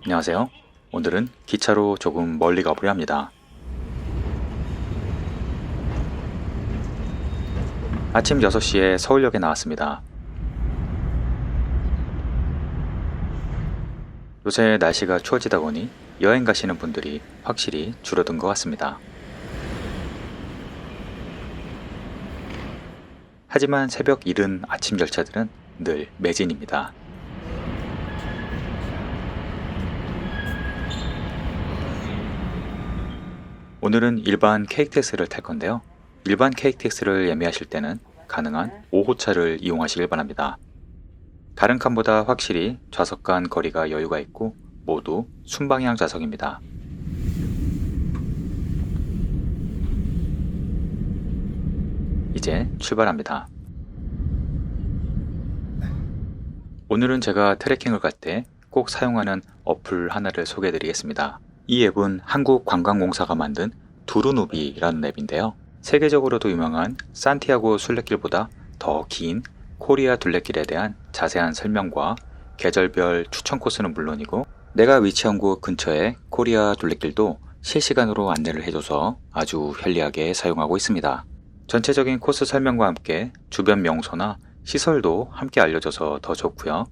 안녕하세요. 오늘은 기차로 조금 멀리 가보려 합니다. 아침 6시에 서울역에 나왔습니다. 요새 날씨가 추워지다 보니 여행 가시는 분들이 확실히 줄어든 것 같습니다. 하지만 새벽 이른 아침 열차들은 늘 매진입니다. 오늘은 일반 KTX를 탈 건데요. 일반 KTX를 예매하실 때는 가능한 5호차를 이용하시길 바랍니다. 다른 칸보다 확실히 좌석 간 거리가 여유가 있고 모두 순방향 좌석입니다. 이제 출발합니다. 오늘은 제가 트레킹을 갈 때 꼭 사용하는 어플 하나를 소개해 드리겠습니다. 이 앱은 한국관광공사가 만든 두루누비라는 앱인데요. 세계적으로도 유명한 산티아고 순례길보다 더 긴 코리아 둘레길에 대한 자세한 설명과 계절별 추천 코스는 물론이고 내가 위치한 곳 근처의 코리아 둘레길도 실시간으로 안내를 해줘서 아주 편리하게 사용하고 있습니다. 전체적인 코스 설명과 함께 주변 명소나 시설도 함께 알려줘서 더 좋고요.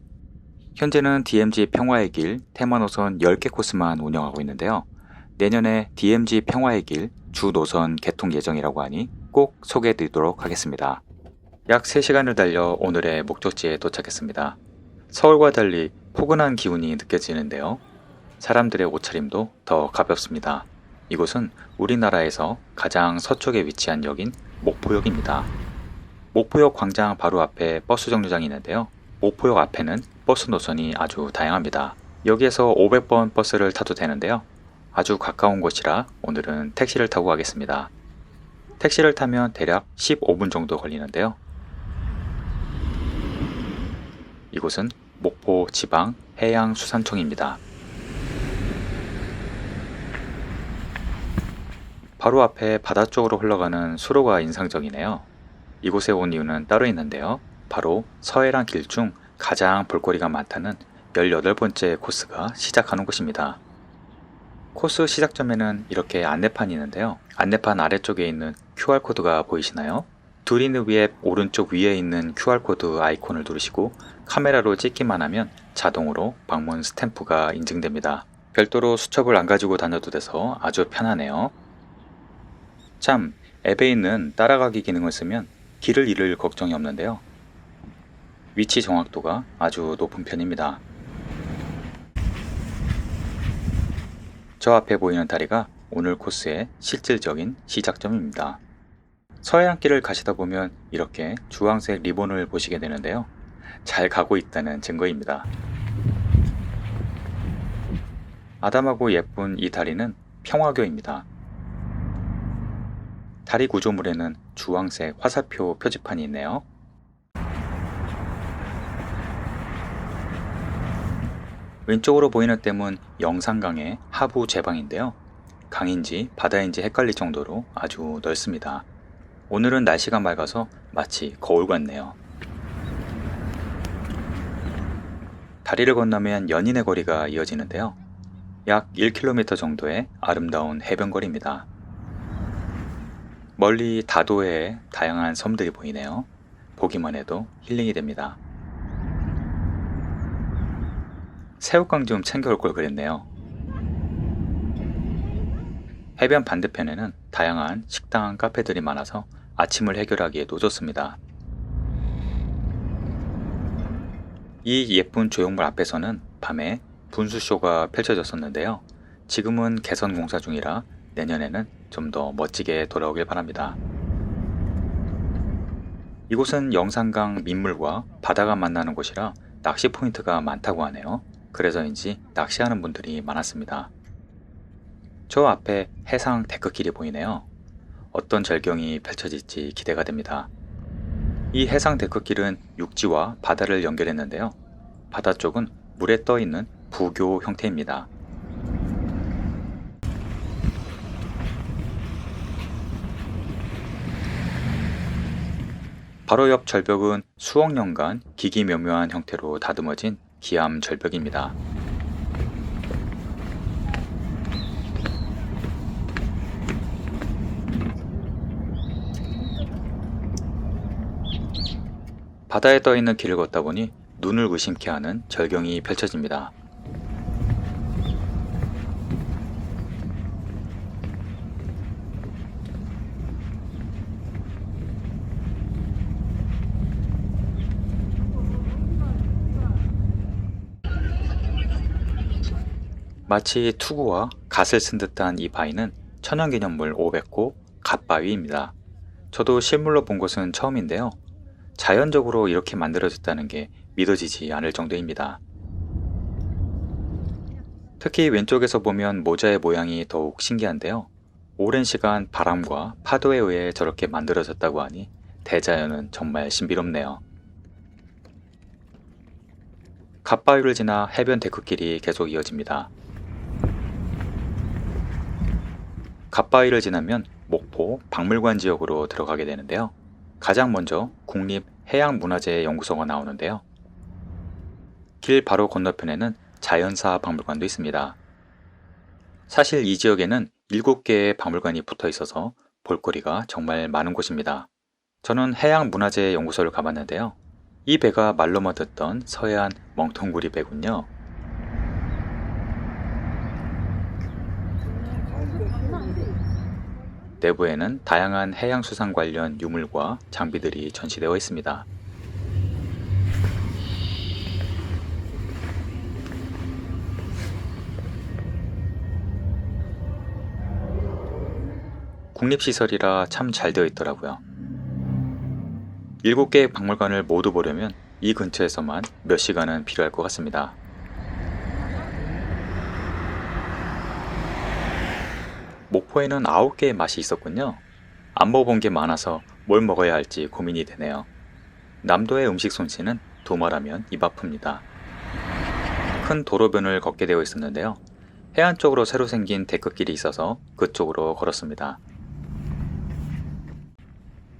현재는 DMZ 평화의 길 테마노선 10개 코스만 운영하고 있는데요. 내년에 DMZ 평화의 길 주 노선 개통 예정이라고 하니 꼭 소개해드리도록 하겠습니다. 약 3시간을 달려 오늘의 목적지에 도착했습니다. 서울과 달리 포근한 기운이 느껴지는데요. 사람들의 옷차림도 더 가볍습니다. 이곳은 우리나라에서 가장 서쪽에 위치한 역인 목포역입니다. 목포역 광장 바로 앞에 버스 정류장이 있는데요. 목포역 앞에는 버스 노선이 아주 다양합니다. 여기에서 500번 버스를 타도 되는데요. 아주 가까운 곳이라 오늘은 택시를 타고 가겠습니다. 택시를 타면 대략 15분 정도 걸리는데요. 이곳은 목포 지방 해양수산청입니다. 바로 앞에 바다 쪽으로 흘러가는 수로가 인상적이네요. 이곳에 온 이유는 따로 있는데요. 바로 서해랑 길 중 가장 볼거리가 많다는 18번째 코스가 시작하는 곳입니다. 코스 시작점에는 이렇게 안내판이 있는데요. 안내판 아래쪽에 있는 QR코드가 보이시나요? 두리누 앱 오른쪽 위에 있는 QR코드 아이콘을 누르시고 카메라로 찍기만 하면 자동으로 방문 스탬프가 인증됩니다. 별도로 수첩을 안 가지고 다녀도 돼서 아주 편하네요. 참, 앱에 있는 따라가기 기능을 쓰면 길을 잃을 걱정이 없는데요. 위치 정확도가 아주 높은 편입니다. 저 앞에 보이는 다리가 오늘 코스의 실질적인 시작점입니다. 서해안길을 가시다 보면 이렇게 주황색 리본을 보시게 되는데요. 잘 가고 있다는 증거입니다. 아담하고 예쁜 이 다리는 평화교입니다. 다리 구조물에는 주황색 화살표 표지판이 있네요. 왼쪽으로 보이는 댐은 영산강의 하부 제방인데요. 강인지 바다인지 헷갈릴 정도로 아주 넓습니다. 오늘은 날씨가 맑아서 마치 거울 같네요. 다리를 건너면 연인의 거리가 이어지는데요. 약 1km 정도의 아름다운 해변거리입니다. 멀리 다도해의 다양한 섬들이 보이네요. 보기만 해도 힐링이 됩니다. 새우깡 좀 챙겨올 걸 그랬네요. 해변 반대편에는 다양한 식당, 카페들이 많아서 아침을 해결하기에도 좋습니다. 이 예쁜 조형물 앞에서는 밤에 분수쇼가 펼쳐졌었는데요. 지금은 개선 공사 중이라 내년에는 좀 더 멋지게 돌아오길 바랍니다. 이곳은 영산강 민물과 바다가 만나는 곳이라 낚시 포인트가 많다고 하네요. 그래서인지 낚시하는 분들이 많았습니다. 저 앞에 해상 데크길이 보이네요. 어떤 절경이 펼쳐질지 기대가 됩니다. 이 해상 데크길은 육지와 바다를 연결했는데요. 바다 쪽은 물에 떠 있는 부교 형태입니다. 바로 옆 절벽은 수억 년간 기기묘묘한 형태로 다듬어진 기암 절벽입니다. 바다에 떠있는 길을 걷다 보니 눈을 의심케 하는 절경이 펼쳐집니다. 마치 투구와 갓을 쓴 듯한 이 바위는 천연기념물 500호 갓바위입니다. 저도 실물로 본 것은 처음인데요. 자연적으로 이렇게 만들어졌다는 게 믿어지지 않을 정도입니다. 특히 왼쪽에서 보면 모자의 모양이 더욱 신기한데요. 오랜 시간 바람과 파도에 의해 저렇게 만들어졌다고 하니 대자연은 정말 신비롭네요. 갓바위를 지나 해변 데크길이 계속 이어집니다. 갓바위를 지나면 목포 박물관 지역으로 들어가게 되는데요. 가장 먼저 국립해양문화재연구소가 나오는데요. 길 바로 건너편에는 자연사 박물관도 있습니다. 사실 이 지역에는 7개의 박물관이 붙어 있어서 볼거리가 정말 많은 곳입니다. 저는 해양문화재연구소를 가봤는데요. 이 배가 말로만 듣던 서해안 멍텅구리 배군요. 내부에는 다양한 해양수산 관련 유물과 장비들이 전시되어 있습니다. 국립시설이라 참 잘 되어 있더라고요. 7개의 박물관을 모두 보려면 이 근처에서만 몇 시간은 필요할 것 같습니다. 목포에는 9개의 맛이 있었군요. 안 먹어본 게 많아서 뭘 먹어야 할지 고민이 되네요. 남도의 음식 솜씨는 두말하면 입 아픕니다. 큰 도로변을 걷게 되어 있었는데요. 해안 쪽으로 새로 생긴 데크길이 있어서 그쪽으로 걸었습니다.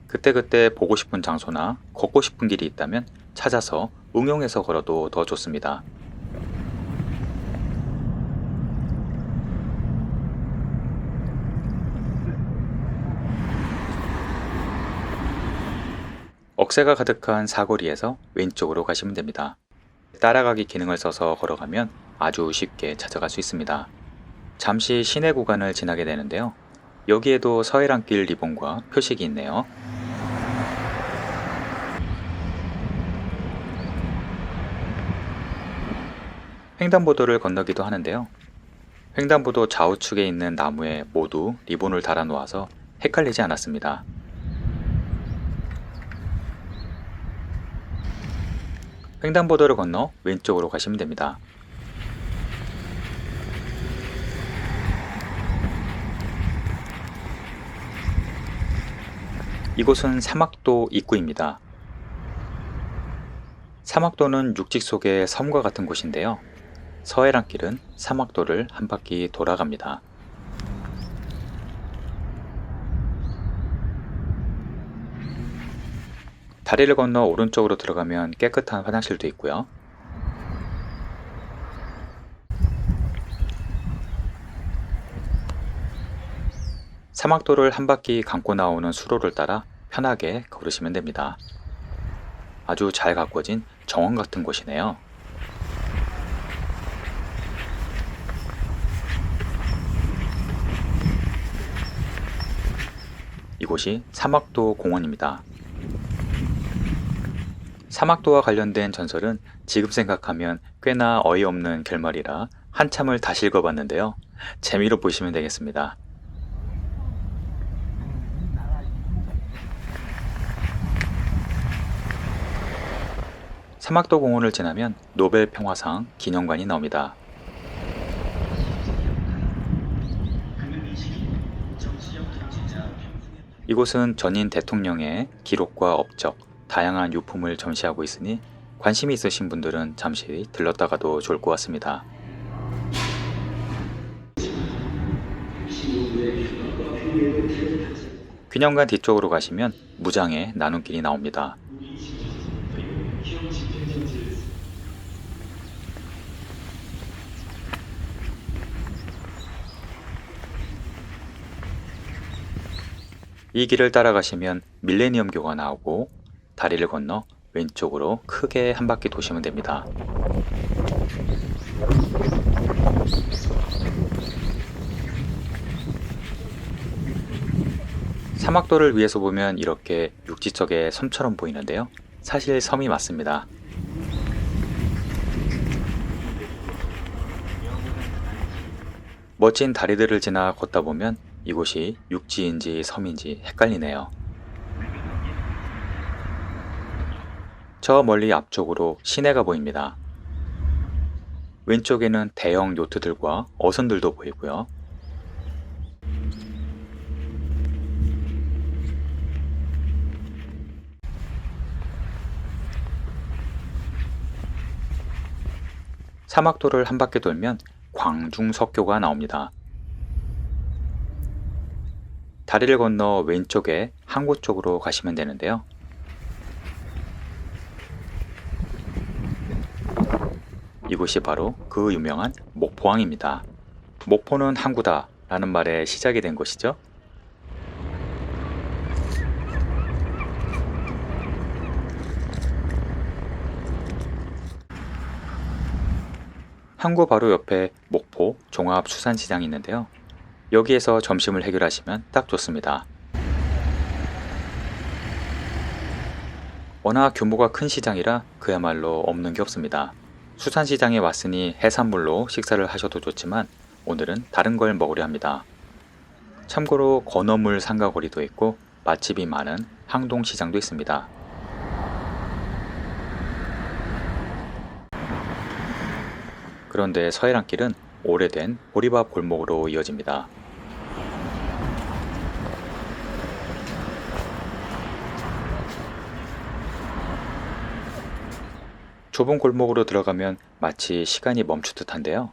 그때그때 보고 싶은 장소나 걷고 싶은 길이 있다면 찾아서 응용해서 걸어도 더 좋습니다. 억새가 가득한 사거리에서 왼쪽으로 가시면 됩니다. 따라가기 기능을 써서 걸어가면 아주 쉽게 찾아갈 수 있습니다. 잠시 시내 구간을 지나게 되는데요. 여기에도 서해안길 리본과 표식이 있네요. 횡단보도를 건너기도 하는데요. 횡단보도 좌우측에 있는 나무에 모두 리본을 달아 놓아서 헷갈리지 않았습니다. 횡단보도를 건너 왼쪽으로 가시면 됩니다. 이곳은 사막도 입구입니다. 사막도는 육지 속의 섬과 같은 곳인데요. 서해안길은 사막도를 한 바퀴 돌아갑니다. 다리를 건너 오른쪽으로 들어가면 깨끗한 화장실도 있고요. 사막도를 한 바퀴 감고 나오는 수로를 따라 편하게 걸으시면 됩니다. 아주 잘 가꿔진 정원 같은 곳이네요. 이곳이 사막도 공원입니다. 사막도와 관련된 전설은 지금 생각하면 꽤나 어이없는 결말이라 한참을 다시 읽어봤는데요. 재미로 보시면 되겠습니다. 사막도 공원을 지나면 노벨 평화상 기념관이 나옵니다. 이곳은 전임 대통령의 기록과 업적, 다양한 유품을 전시하고 있으니 관심이 있으신 분들은 잠시 들렀다가도 좋을 것 같습니다. 기념관 뒤쪽으로 가시면 무장의 나눔길이 나옵니다. 이 길을 따라가시면 밀레니엄교가 나오고 다리를 건너 왼쪽으로 크게 한 바퀴 도시면 됩니다. 사막도를 위에서 보면 이렇게 육지적의 섬처럼 보이는데요. 사실 섬이 맞습니다. 멋진 다리들을 지나 걷다 보면 이곳이 육지인지 섬인지 헷갈리네요. 저 멀리 앞쪽으로 시내가 보입니다. 왼쪽에는 대형 요트들과 어선들도 보이고요. 사막도를 한 바퀴 돌면 광중석교가 나옵니다. 다리를 건너 왼쪽에 항구 쪽으로 가시면 되는데요. 이곳이 바로 그 유명한 목포항입니다. 목포는 항구다 라는 말에 시작이 된 곳이죠. 항구 바로 옆에 목포 종합수산시장이 있는데요. 여기에서 점심을 해결하시면 딱 좋습니다. 워낙 규모가 큰 시장이라 그야말로 없는 게 없습니다. 수산시장에 왔으니 해산물로 식사를 하셔도 좋지만 오늘은 다른 걸 먹으려 합니다. 참고로 건어물 상가거리도 있고 맛집이 많은 항동시장도 있습니다. 그런데 서해안길은 오래된 보리밥 골목으로 이어집니다. 좁은 골목으로 들어가면 마치 시간이 멈추듯 한데요.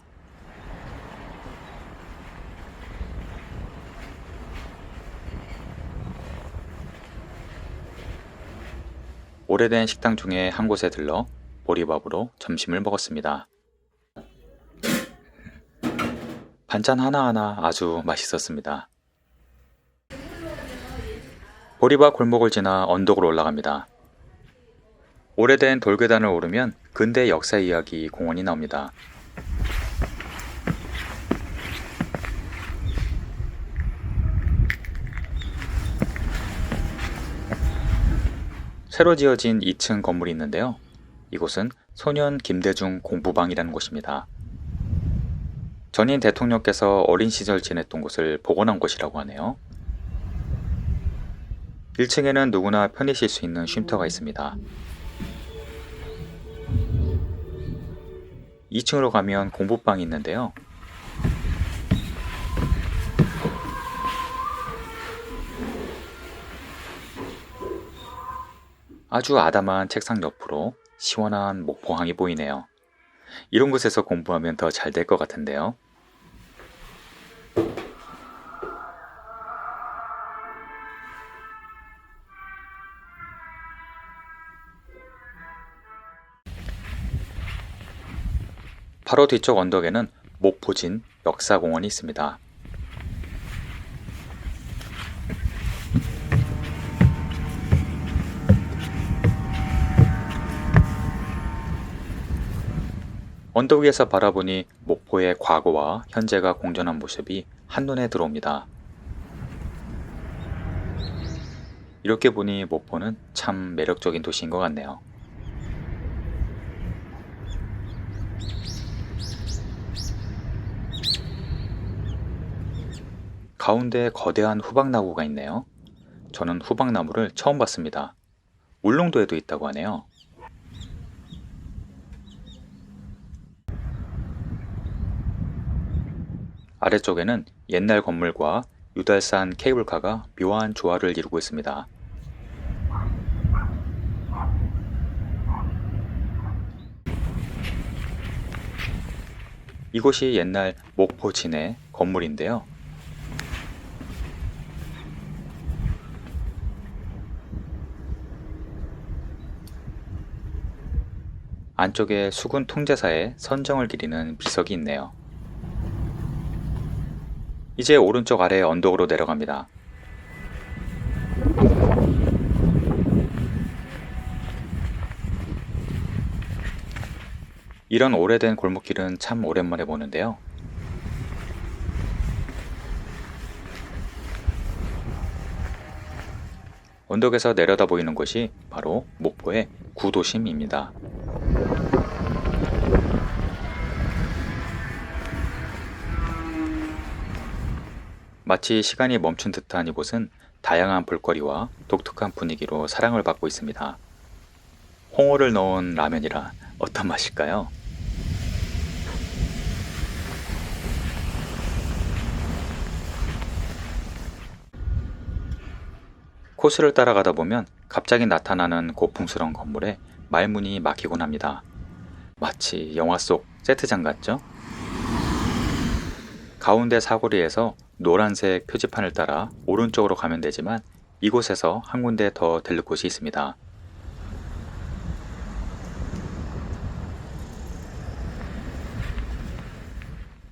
오래된 식당 중에 한 곳에 들러 보리밥으로 점심을 먹었습니다. 반찬 하나하나 아주 맛있었습니다. 보리밥 골목을 지나 언덕으로 올라갑니다. 오래된 돌계단을 오르면 근대 역사 이야기 공원이 나옵니다. 새로 지어진 2층 건물이 있는데요. 이곳은 소년 김대중 공부방이라는 곳입니다. 전임 대통령께서 어린 시절 지냈던 곳을 복원한 곳이라고 하네요. 1층에는 누구나 편히 쉴 수 있는 쉼터가 있습니다. 2층으로 가면 공부방이 있는데요. 아주 아담한 책상 옆으로 시원한 목포항이 보이네요. 이런 곳에서 공부하면 더 잘 될 것 같은데요. 바로 뒤쪽 언덕에는 목포진 역사공원이 있습니다. 언덕 위에서 바라보니 목포의 과거와 현재가 공존한 모습이 한눈에 들어옵니다. 이렇게 보니 목포는 참 매력적인 도시인 것 같네요. 가운데 거대한 후박나무가 있네요. 저는 후박나무를 처음 봤습니다. 울릉도에도 있다고 하네요. 아래쪽에는 옛날 건물과 유달산 케이블카가 묘한 조화를 이루고 있습니다. 이곳이 옛날 목포 진해 건물인데요. 안쪽에 수군 통제사의 선정을 기리는 비석이 있네요. 이제 오른쪽 아래 언덕으로 내려갑니다. 이런 오래된 골목길은 참 오랜만에 보는데요. 언덕에서 내려다 보이는 곳이 바로 목포의 구도심입니다. 마치 시간이 멈춘 듯한 이곳은 다양한 볼거리와 독특한 분위기로 사랑을 받고 있습니다. 홍어를 넣은 라면이라 어떤 맛일까요? 코스를 따라가다 보면 갑자기 나타나는 고풍스러운 건물에 말문이 막히곤 합니다. 마치 영화 속 세트장 같죠? 가운데 사거리에서 노란색 표지판을 따라 오른쪽으로 가면 되지만 이곳에서 한 군데 더 들를 곳이 있습니다.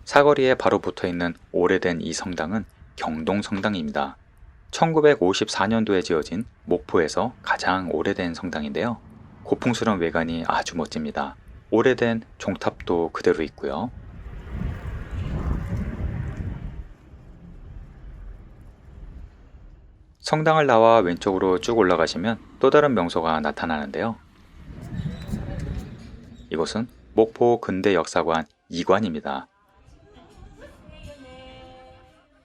사거리에 바로 붙어 있는 오래된 이 성당은 경동성당입니다. 1954년도에 지어진 목포에서 가장 오래된 성당인데요. 고풍스러운 외관이 아주 멋집니다. 오래된 종탑도 그대로 있고요. 성당을 나와 왼쪽으로 쭉 올라가시면 또 다른 명소가 나타나는데요. 이곳은 목포 근대역사관 2관입니다.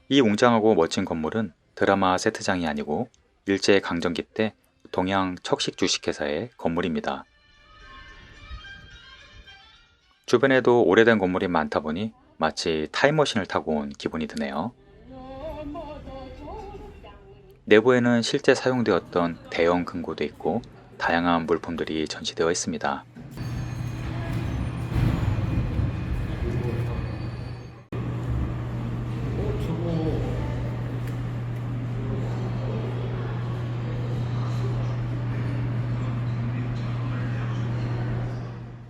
이 웅장하고 멋진 건물은 드라마 세트장이 아니고 일제강점기 때 동양 척식 주식회사의 건물입니다. 주변에도 오래된 건물이 많다 보니 마치 타임머신을 타고 온 기분이 드네요. 내부에는 실제 사용되었던 대형 금고도 있고 다양한 물품들이 전시되어 있습니다.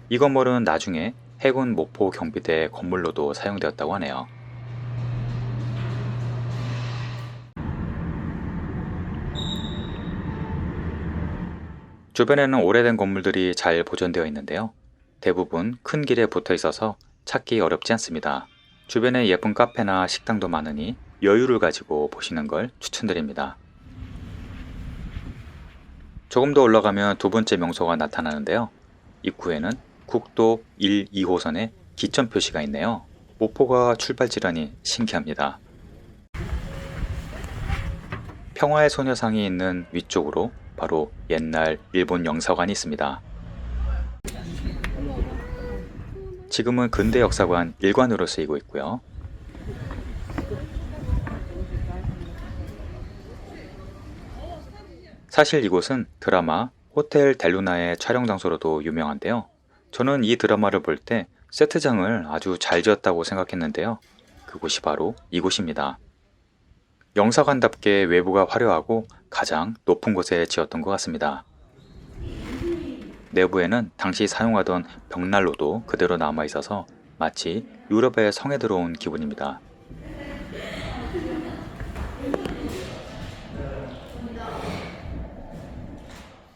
이 건물은 나중에 해군 목포 경비대 건물로도 사용되었다고 하네요. 주변에는 오래된 건물들이 잘 보존되어 있는데요. 대부분 큰 길에 붙어 있어서 찾기 어렵지 않습니다. 주변에 예쁜 카페나 식당도 많으니 여유를 가지고 보시는 걸 추천드립니다. 조금 더 올라가면 두 번째 명소가 나타나는데요. 입구에는 국도 1, 2호선의 기점 표시가 있네요. 목포가 출발지라니 신기합니다. 평화의 소녀상이 있는 위쪽으로 바로 옛날 일본 영사관이 있습니다. 지금은 근대역사관 1관으로 쓰이고 있고요. 사실 이곳은 드라마 호텔 델루나의 촬영 장소로도 유명한데요. 저는 이 드라마를 볼 때 세트장을 아주 잘 지었다고 생각했는데요. 그곳이 바로 이곳입니다. 영사관답게 외부가 화려하고 가장 높은 곳에 지었던 것 같습니다. 내부에는 당시 사용하던 벽난로도 그대로 남아 있어서 마치 유럽의 성에 들어온 기분입니다.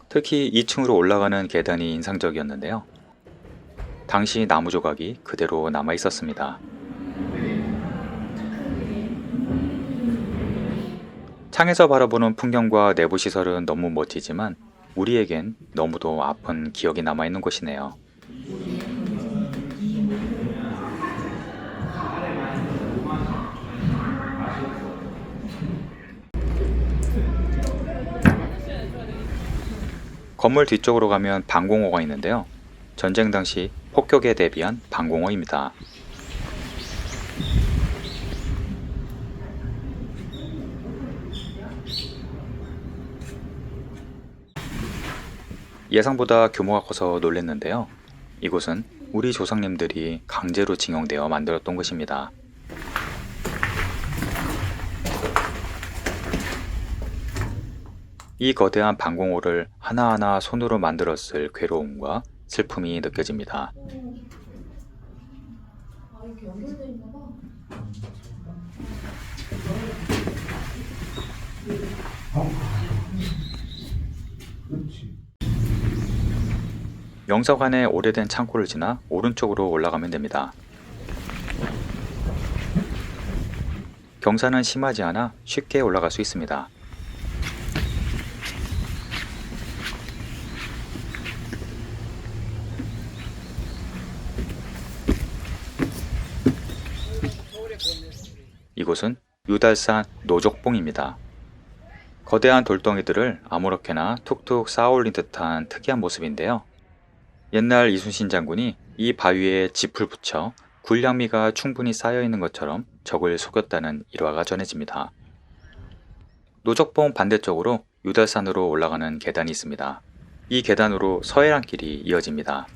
특히 2층으로 올라가는 계단이 인상적이었는데요. 당시 나무 조각이 그대로 남아 있었습니다. 창에서 바라보는 풍경과 내부 시설은 너무 멋지지만 우리에겐 너무도 아픈 기억이 남아있는 곳이네요. 건물 뒤쪽으로 가면 방공호가 있는데요. 전쟁 당시 폭격에 대비한 방공호입니다. 예상보다 규모가 커서 놀랐는데요. 이곳은 우리 조상님들이 강제로 징용되어 만들었던 곳입니다. 이 거대한 방공호를 하나하나 손으로 만들었을 괴로움과 슬픔이 느껴집니다. 영서관의 오래된 창고를 지나 오른쪽으로 올라가면 됩니다. 경사는 심하지 않아 쉽게 올라갈 수 있습니다. 이곳은 유달산 노족봉입니다. 거대한 돌덩이들을 아무렇게나 툭툭 쌓아올린 듯한 특이한 모습인데요. 옛날 이순신 장군이 이 바위에 짚을 붙여 굴량미가 충분히 쌓여있는 것처럼 적을 속였다는 일화가 전해집니다. 노적봉 반대쪽으로 유달산으로 올라가는 계단이 있습니다. 이 계단으로 서해랑길이 이어집니다.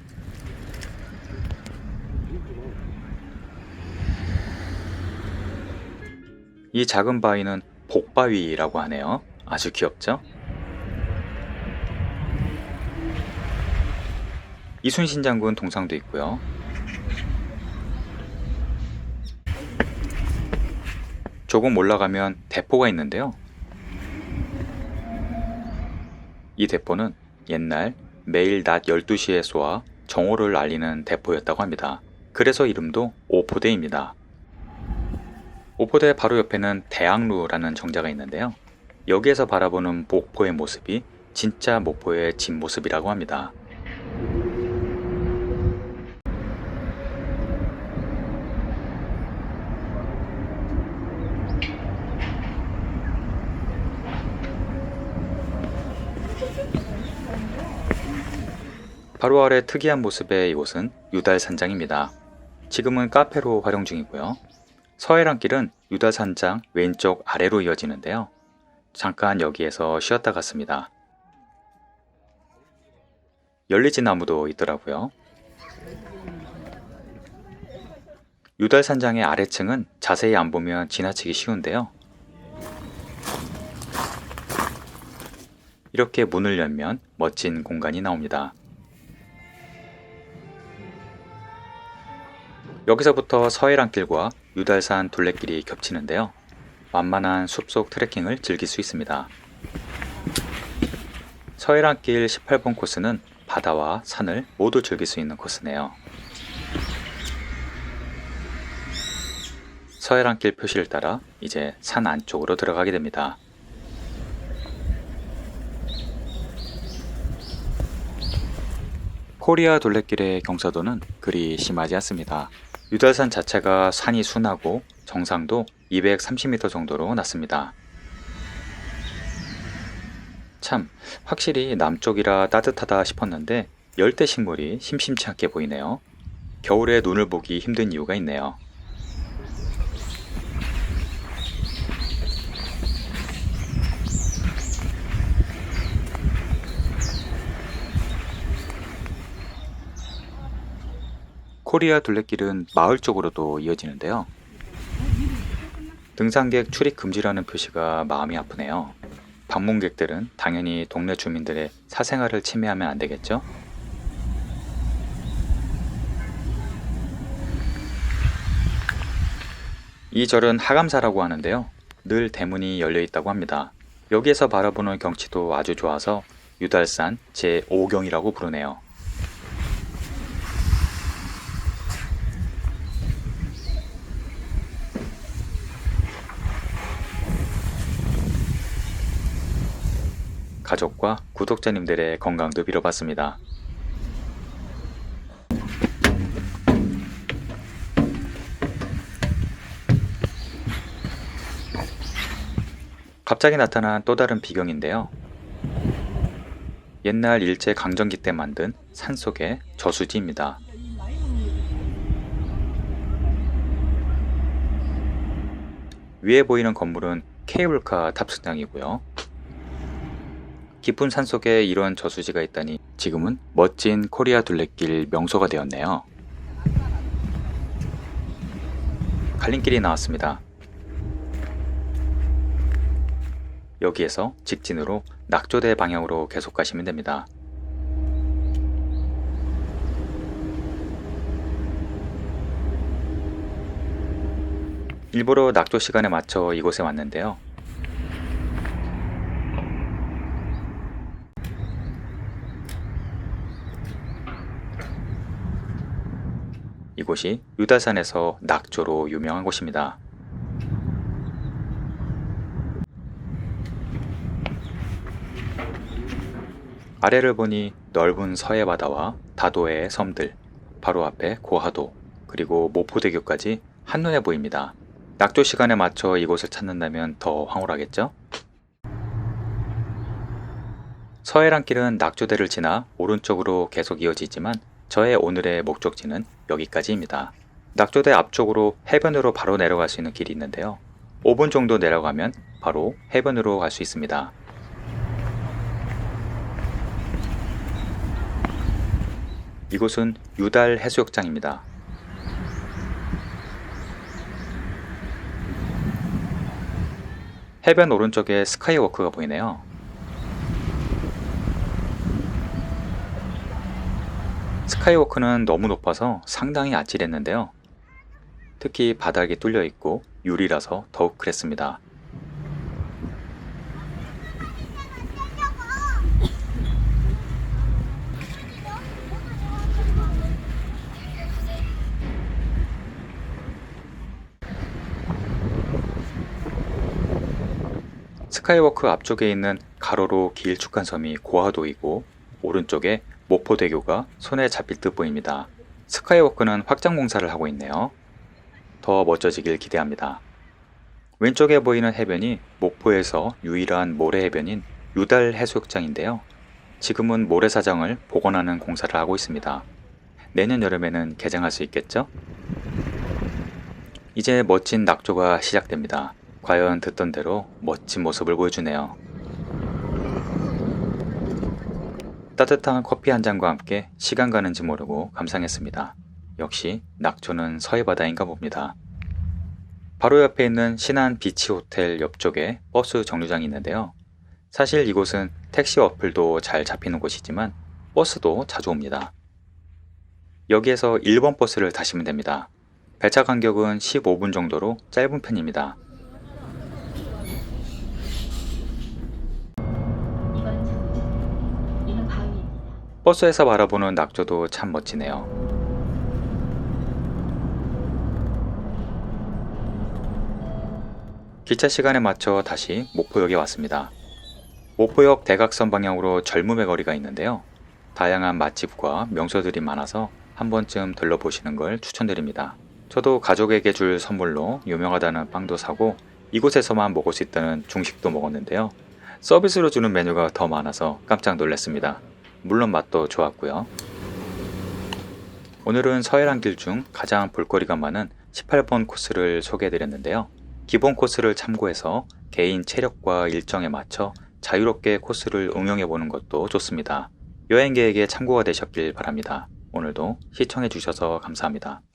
이 작은 바위는 복바위라고 하네요. 아주 귀엽죠? 이순신 장군 동상도 있고요. 조금 올라가면 대포가 있는데요. 이 대포는 옛날 매일 낮 12시에 쏘아 정오를 알리는 대포였다고 합니다. 그래서 이름도 오포대입니다. 오포대 바로 옆에는 대학루라는 정자가 있는데요. 여기에서 바라보는 목포의 모습이 진짜 목포의 진모습이라고 합니다. 바로 아래 특이한 모습의 이곳은 유달산장입니다. 지금은 카페로 활용 중이고요. 서해랑길은 유달산장 왼쪽 아래로 이어지는데요. 잠깐 여기에서 쉬었다 갔습니다. 열리지 나무도 있더라고요. 유달산장의 아래층은 자세히 안 보면 지나치기 쉬운데요. 이렇게 문을 열면 멋진 공간이 나옵니다. 여기서부터 서해랑길과 유달산 둘레길이 겹치는데요. 완만한 숲속 트레킹을 즐길 수 있습니다. 서해랑길 18번 코스는 바다와 산을 모두 즐길 수 있는 코스네요. 서해랑길 표시를 따라 이제 산 안쪽으로 들어가게 됩니다. 코리아 둘레길의 경사도는 그리 심하지 않습니다. 유달산 자체가 산이 순하고 정상도 230m 정도로 낮습니다. 참, 확실히 남쪽이라 따뜻하다 싶었는데 열대식물이 심심치 않게 보이네요. 겨울에 눈을 보기 힘든 이유가 있네요. 코리아 둘레길은 마을 쪽으로도 이어지는데요. 등산객 출입 금지라는 표시가 마음이 아프네요. 방문객들은 당연히 동네 주민들의 사생활을 침해하면 안 되겠죠? 이 절은 하감사라고 하는데요. 늘 대문이 열려 있다고 합니다. 여기에서 바라보는 경치도 아주 좋아서 유달산 제5경이라고 부르네요. 가족과 구독자님들의 건강도 빌어봤습니다. 갑자기 나타난 또 다른 비경인데요. 옛날 일제강점기 때 만든 산속의 저수지입니다. 위에 보이는 건물은 케이블카 탑승장이고요. 깊은 산속에 이런 저수지가 있다니 지금은 멋진 코리아 둘레길 명소가 되었네요. 갈림길이 나왔습니다. 여기에서 직진으로 낙조대 방향으로 계속 가시면 됩니다. 일부러 낙조 시간에 맞춰 이곳에 왔는데요. 이곳이 유달산에서 낙조로 유명한 곳입니다. 아래를 보니 넓은 서해 바다와 다도해의 섬들, 바로 앞에 고하도, 그리고 모포대교까지 한눈에 보입니다. 낙조 시간에 맞춰 이곳을 찾는다면 더 황홀하겠죠? 서해랑길은 낙조대를 지나 오른쪽으로 계속 이어지지만 저의 오늘의 목적지는 여기까지입니다. 낙조대 앞쪽으로 해변으로 바로 내려갈 수 있는 길이 있는데요. 5분 정도 내려가면 바로 해변으로 갈 수 있습니다. 이곳은 유달 해수욕장입니다. 해변 오른쪽에 스카이워크가 보이네요. 스카이워크는 너무 높아서 상당히 아찔했는데요. 특히 바닥이 뚫려 있고 유리라서 더욱 그랬습니다. 스카이워크 앞쪽에 있는 가로로 길쭉한 섬이 고하도이고 오른쪽에 모포대교가 손에 잡힐 듯 보입니다. 스카이워크는 확장 공사를 하고 있네요. 더 멋져지길 기대합니다. 왼쪽에 보이는 해변이 목포에서 유일한 모래 해변인 유달 해수욕장인데요. 지금은 모래사장을 복원하는 공사를 하고 있습니다. 내년 여름에는 개장할 수 있겠죠? 이제 멋진 낙조가 시작됩니다. 과연 듣던 대로 멋진 모습을 보여주네요. 따뜻한 커피 한 잔과 함께 시간 가는지 모르고 감상했습니다. 역시 낙조는 서해바다인가 봅니다. 바로 옆에 있는 신안 비치 호텔 옆쪽에 버스 정류장이 있는데요. 사실 이곳은 택시 어플도 잘 잡히는 곳이지만 버스도 자주 옵니다. 여기에서 1번 버스를 타시면 됩니다. 배차 간격은 15분 정도로 짧은 편입니다. 버스에서 바라보는 낙조도 참 멋지네요. 기차 시간에 맞춰 다시 목포역에 왔습니다. 목포역 대각선 방향으로 젊음의 거리가 있는데요. 다양한 맛집과 명소들이 많아서 한 번쯤 들러보시는 걸 추천드립니다. 저도 가족에게 줄 선물로 유명하다는 빵도 사고 이곳에서만 먹을 수 있다는 중식도 먹었는데요. 서비스로 주는 메뉴가 더 많아서 깜짝 놀랐습니다. 물론 맛도 좋았고요. 오늘은 서해랑길 중 가장 볼거리가 많은 18번 코스를 소개해드렸는데요. 기본 코스를 참고해서 개인 체력과 일정에 맞춰 자유롭게 코스를 응용해보는 것도 좋습니다. 여행 계획에 참고가 되셨길 바랍니다. 오늘도 시청해주셔서 감사합니다.